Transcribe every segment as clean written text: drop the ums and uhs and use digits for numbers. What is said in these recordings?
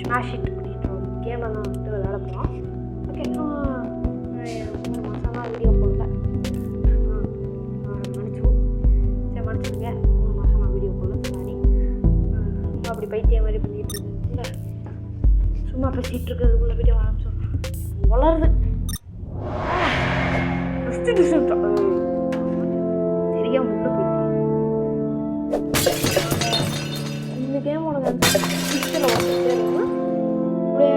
Smash hit பண்ணிட்டுருவோம். கேமில் தான் வந்துட்டு விளையாட போகிறோம். ஓகே, 3 மாதமாக வீடியோ போடல. மன்னிச்சுங்க, 3 மாதமாக வீடியோ போடல. சாரி. சும்மா அப்படி பைத்தியம் மாதிரி பண்ணிட்டு இருக்குதுல, சும்மா பேசிகிட்டு இருக்கிறதுக்குள்ள வீடியோ ஆரம்பிச்சோம். வளருது தெரியாம உள்ள போயிட்டு இந்த கேமோட பிக்சரில் வந்துட்டே இருக்கணும். அப்படியே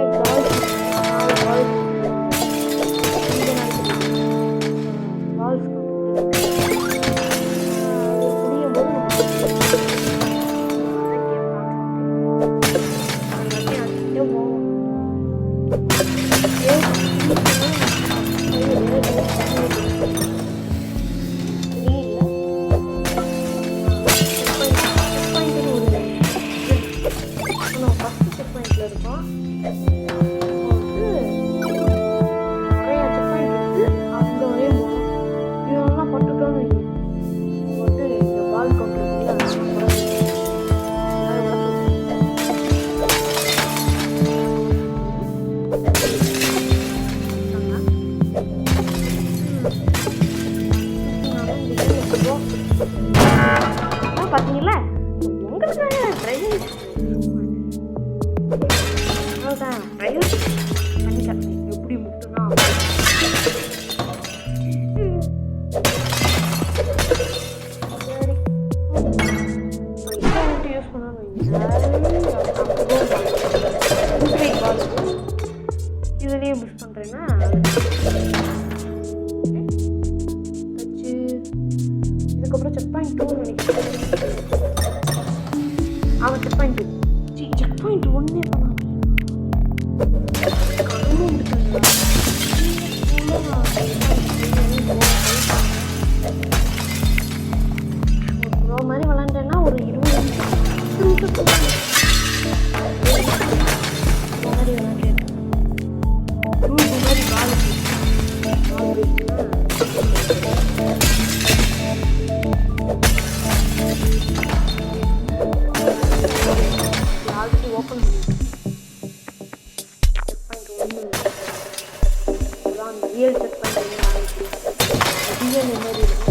பார்த்தீங்களா, உங்களுக்கு பண்ணிட்டேன். எப்படி முட்டுனா யூஸ் பண்ணணும். இதுலேயே மிஸ் பண்ணுறேன்னா இதுக்கப்புறம் செக் பாயிண்ட் 2 நினைக்கிறேன். அவன் செக் பாயிண்ட் 2 செக் பாயிண்ட் 1 மாதிரி விளாண்டேன்னா ஒரு 20 நிமிஷம் மாதிரி விளாண்டேன். மாதிரி பால் ஆல்ரெடி ஓப்பன் செக் பாயிண்ட் 1 அதான் real check point real memory இருக்கும்.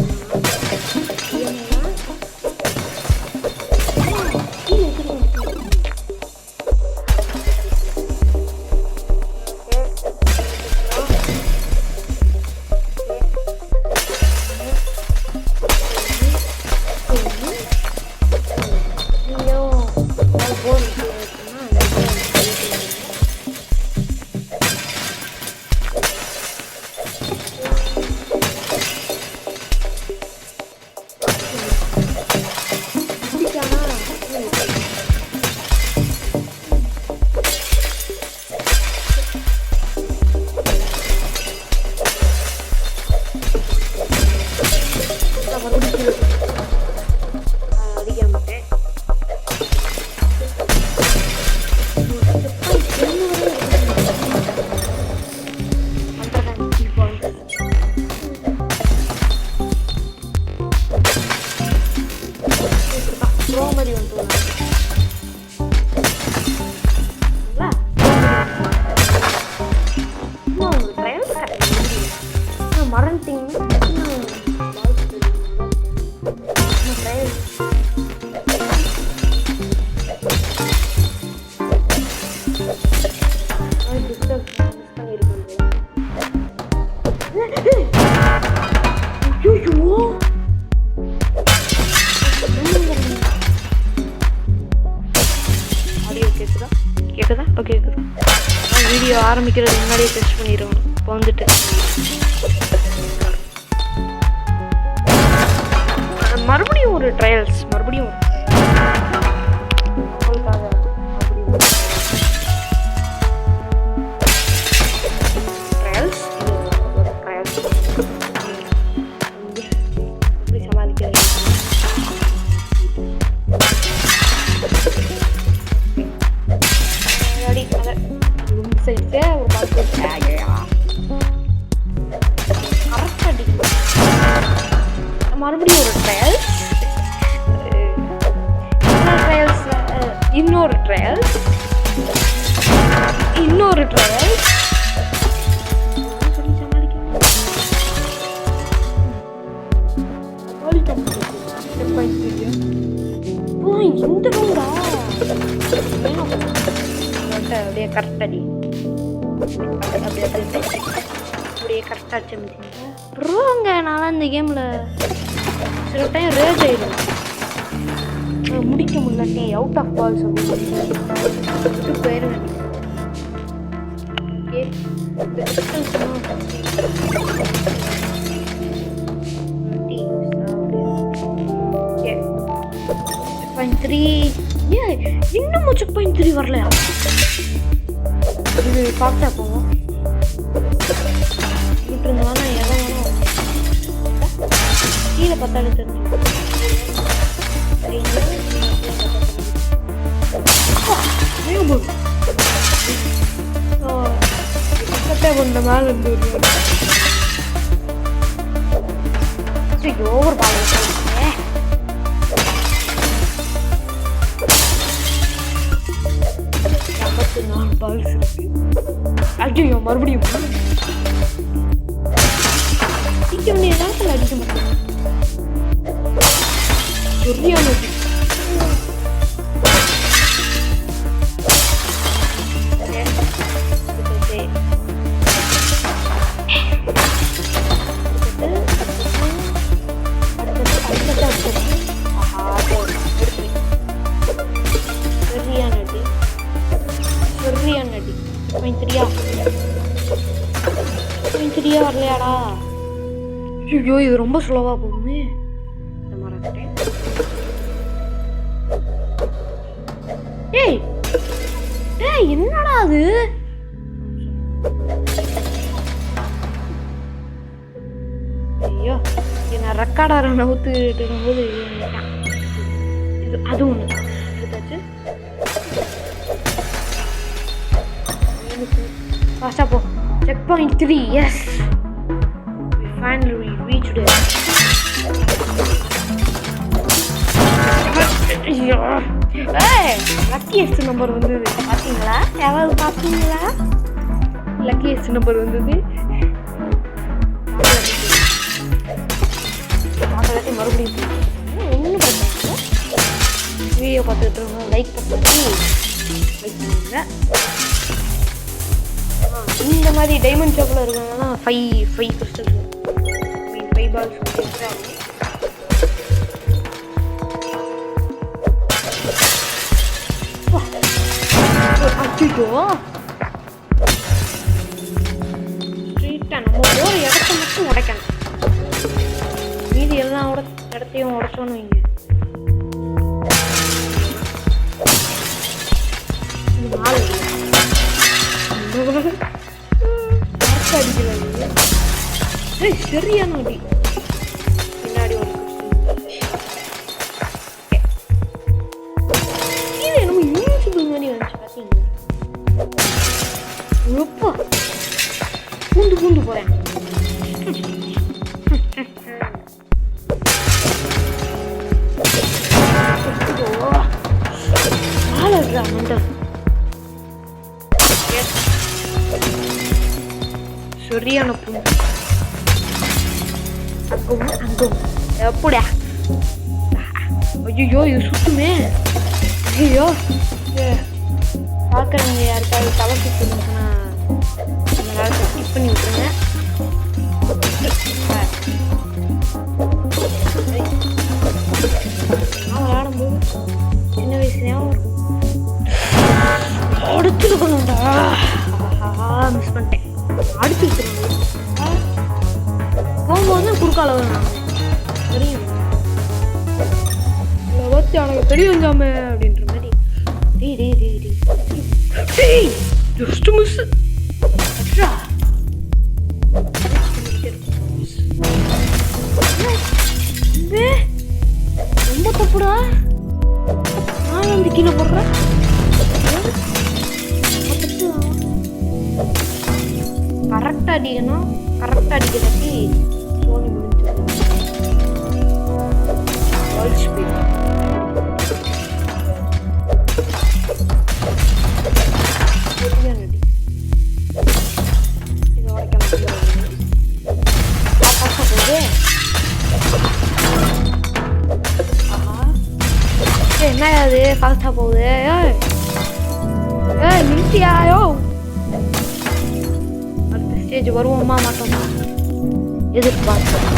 கேட்குதா? ஓகே, கேட்குதா? வீடியோ ஆரம்பிக்கிறது முன்னாடியே டெஸ்ட் பண்ணிடுவோம். இப்போ வந்துட்டு மறுபடியும் ஒரு ட்ரையல்ஸ், மறுபடியும் மறுபடியும் ஒரு ட்ரையல்ஸ், இன்னொரு ட்ரையல்ஸ், ஒரு ட்ரையல் சொல்லி சமாளிக்க இந்த ரூம்டா அப்படியே கரெக்ட் அடி அப்படியே கரெக்டாக அடிச்சு ப்ரோங்க நான் இந்த கேமில் சில டைம் ரேஜ் ஆயிடும் முடிக்க முடியலாட்டி அவுட் ஆஃப் பால்ஸ் அப்படின்னு போயிருங்க இன்னமும் செக் பாயிண்ட் 3 வரலையா இது பார்த்தா போவோம் விட்டுருந்தானா எதை வேணும் கீழே பார்த்தாலே தெரிஞ்சு கொண்ட மேல இருந்து ஓவர் பால் 54 பால்ஸ் இருக்கு அடியோ மறுபடியும் அடிக்க வேண்டிய நேரத்தில் அடிக்க மாட்டேன் சரியான வரலையாடா ஐயோ இது ரொம்ப ஸ்லோவா போகுமே ஏய் ஏய் என்னடா அது ஐயோ என்ன ரெக்கார்டார நவுத்துட்டு இருக்கும்போது இது அது ஒன்று எடுத்தாச்சு ஃபாஸ்டா போ checkpoint 3 yes we finally reached it hey luckiest number வந்தது பாத்தீங்களா எவ்வளவு பாத்தீங்களா luckiest number வந்தது அதெல்லாம் மறுபடியும் ஒன்றும் பிரச்சனை வீடியோ பார்த்துட்டு இருக்கோம் லைக் பண்ணுங்க இந்த மாதிரி டைமண்ட் ஷாப்பில் இருக்காங்கன்னா 5 கிறிஸ்டல்ஸ் 5 பால்ஸ் அச்சோ ஸ்ட்ரீட்டாக நம்ம ஒரு இடத்த மட்டும் உடைக்கணும் மீதி எல்லா இடத்தையும் உடைச்சோன்னு வைங்க சரியான அடி பின்னாடி ஒரு இது நம்ம இன்விசிபிள் மாதிரி வந்துச்சு பார்த்தீங்களா எப்பா பூந்து போறேன் சரியான பூண்டு அங்கும் எப்படியா ஐயோ இது சுத்துமே ஐயோ பார்க்குறவங்க யாருக்காவது தலை சுற்றுனா அந்த காலத்தை ஸ்கிப் பண்ணி விட்டுருங்க நான் விளையாடும்போது சின்ன வயசுலேயும் அடுத்துருக்கணும்டா மிஸ் பண்ணிட்டேன் அடுத்துருக்கணும் போகும்போது தான் குறுக்கால வரும் தெரியும் பற்றி அவனுக்கு தெரியும் ஜாமே அப்படின்ற மாதிரி ஜஸ்ட் மிஸ் ரொம்ப தப்புடா நான் வந்து கீழே போடுறேன் கரெக்டாக அடிக்கணும் கரெக்டாக அடிக்கிறதாட்டி சோனி முடிஞ்சு வேர்ல்ட் ஸ்பீட் ஃபாஸ்ட்டாக போகுது. நிறுத்தியாயோ? அடுத்த ஸ்டேஜ் வருவோமா மாட்டோமா? எதிர்பார்க்காததை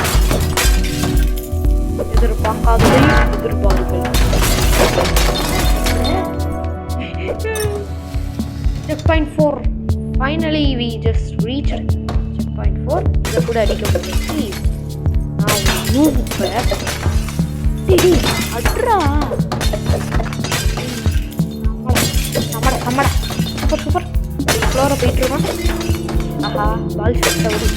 எதிர்பார்க்கல. Checkpoint 4. Finally we just reached checkpoint 4. இதை கூட அடிக்க முடியாது. நான் மூவ் அட்ரா நம்மடா சூப்பர் சூப்பர். ஃப்ளோரை போயிட்டு இருக்கோம். ஆஹா பால் செட் ஆகுது.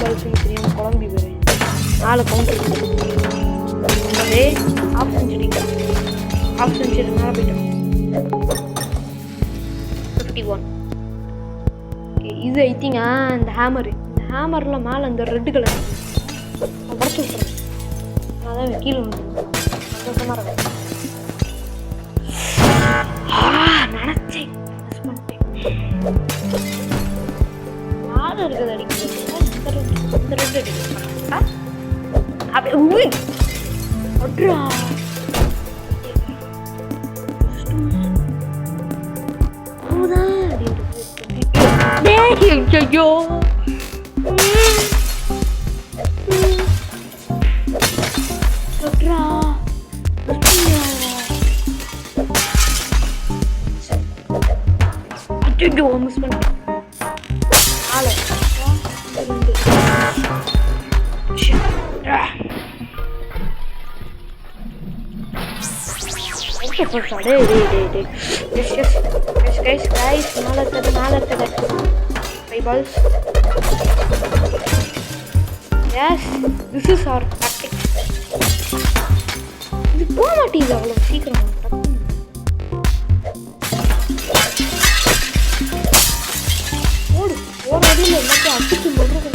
பால் தெரியும் குழம்பி போயிரு. 4 கவுண்டர் அதே ஆஃப் செஞ்சுரி மேலே போயிட்டோம். 51. ஓகே இது ஐ திங்க் இந்த ஹேமரில் மேலே இந்த ரெட் கலர் உடச்சு விட்டுறேன். அதான் கீழே வந்துடும். சந்தோஷமாக இருக்கும். நினச்சேன் மேலே இருக்கிறது அடிக்கிறது இந்த ரெட் அடிக்கிறேன். அப்படியே அட்ரா ஐயோ ஐயோ மிஸ் பண்ணிட்டேன். மேலே இருக்குது 5 balls. Yes, this is our tactic. இது போக மாட்டேங்குது அவ்வளோ சீக்கிரம். ஓட அடியில் எல்லாத்தையும் அடிச்சு போடுறது.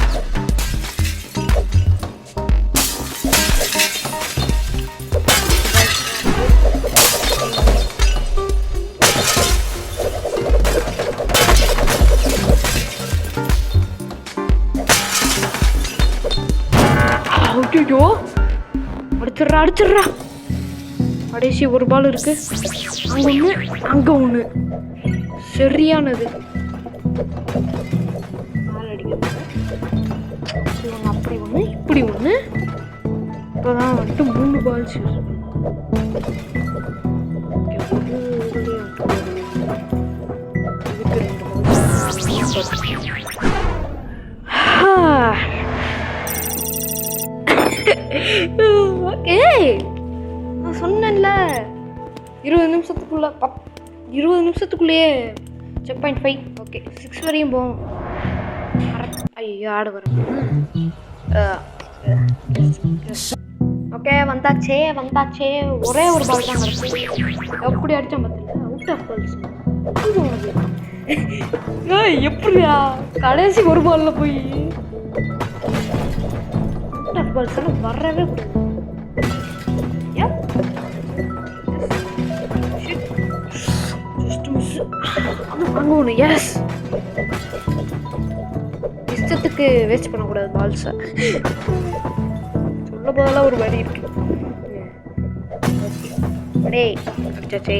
ஐயோ அடிச்சிட்றா. கடைசி ஒரு பால் இருக்கு. அங்க ஒன்று சரியானது. அப்படி ஒன்று இப்படி ஒன்று. இப்போதான் வந்துட்டு 3 பால்ஸ் யூஸ் ஓகே நான் சொன்னேன்ல 20 நிமிஷத்துக்குள்ளேயே checkpoint 5. ஓகே 6 வரையும் போவோம். ஐயோ ஆடு வரும். ஓகே வந்தாச்சே. ஒரே ஒரு பால் தான் கிடக்கு. எப்படி அடித்தேன் பார்த்தீங்களா? Out of balls. எப்படியா கடைசி ஒரு பாலில் போய் அவுட் ஆஃப் பால்ஸ் எல்லாம் வரவே கூடாது. அங்கே ஒன்று. எஸ் இஷ்டத்துக்கு வேஸ்ட் பண்ணக்கூடாது பால்ஸை. சொல்ல போதெல்லாம் ஒரு வழி இருக்கு. அடே அடிச்சாச்சே.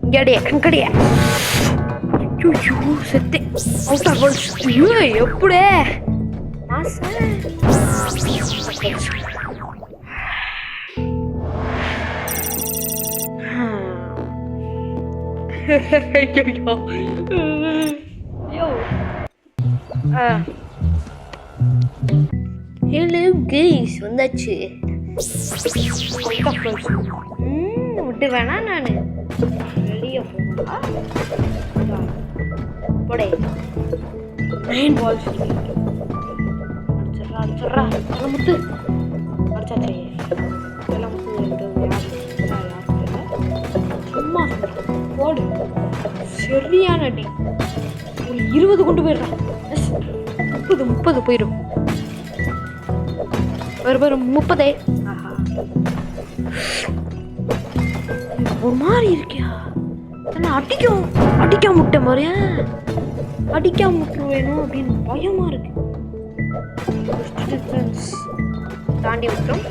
இங்கே அங்கடியா செத்து அவுட் ஆஃப் பால்ஸ். எப்படி ஹலோ கைஸ் வந்தாச்சு. விட்டு வேணா நான் வெளியே போடே 9 balls அடிச்சிட்றா முத்து அடிச்சாச்சே. சும்மா போடு சரியான அடி. ஒரு 20 கொண்டு போயிடுறான். 30 போயிடும். வரும் 30. ஆஹா ஒரு மாதிரி இருக்கியா? அடிக்காம முட்டை மாதிரியா? அடிக்காம முட்டை வேணும் அப்படின்னு பயமா இருக்கு. தாண்டி விட்டோம்.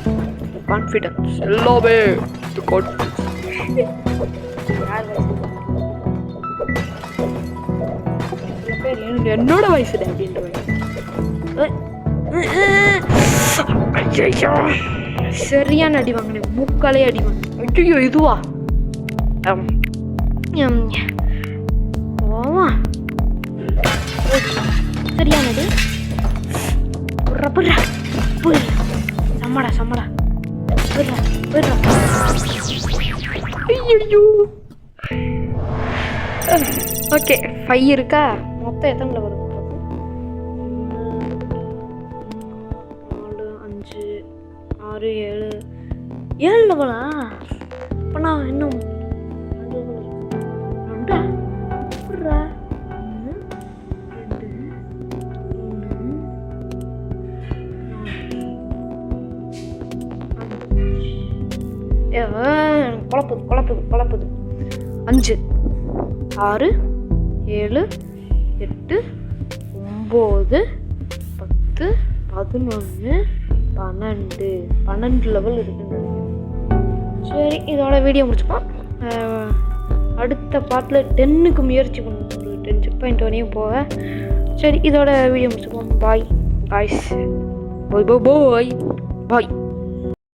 கான்ஃபிடன்ஸ் எல்லாமே என்னோட வயசு அப்படின்ற சரியான அடி வாங்கினேன், மூக்காலே அடி வாங்கினேன். ஐயோ இதுவா சரியானது. சம்மடா சம்மடா ஐயோ. ஓகே 5 இருக்கா, மொத்தம் எத்தனை வரும்? 4 5 6 7 லெவலா? அப்போ நான் இன்னும் 5 6 7 8 9 10 12 லெவல் இருக்குன்னு. சரி இதோட வீடியோ முடிச்சுப்போம். அடுத்த பார்ட்டில் 10க்கு முயற்சி பண்ணணும், ஒரு 10 செக் பாயிண்ட் வரையும் போக. சரி இதோட வீடியோ முடிச்சுப்போம். பாய் காய்ஸ், பாய் பாய் பாய் பாய்.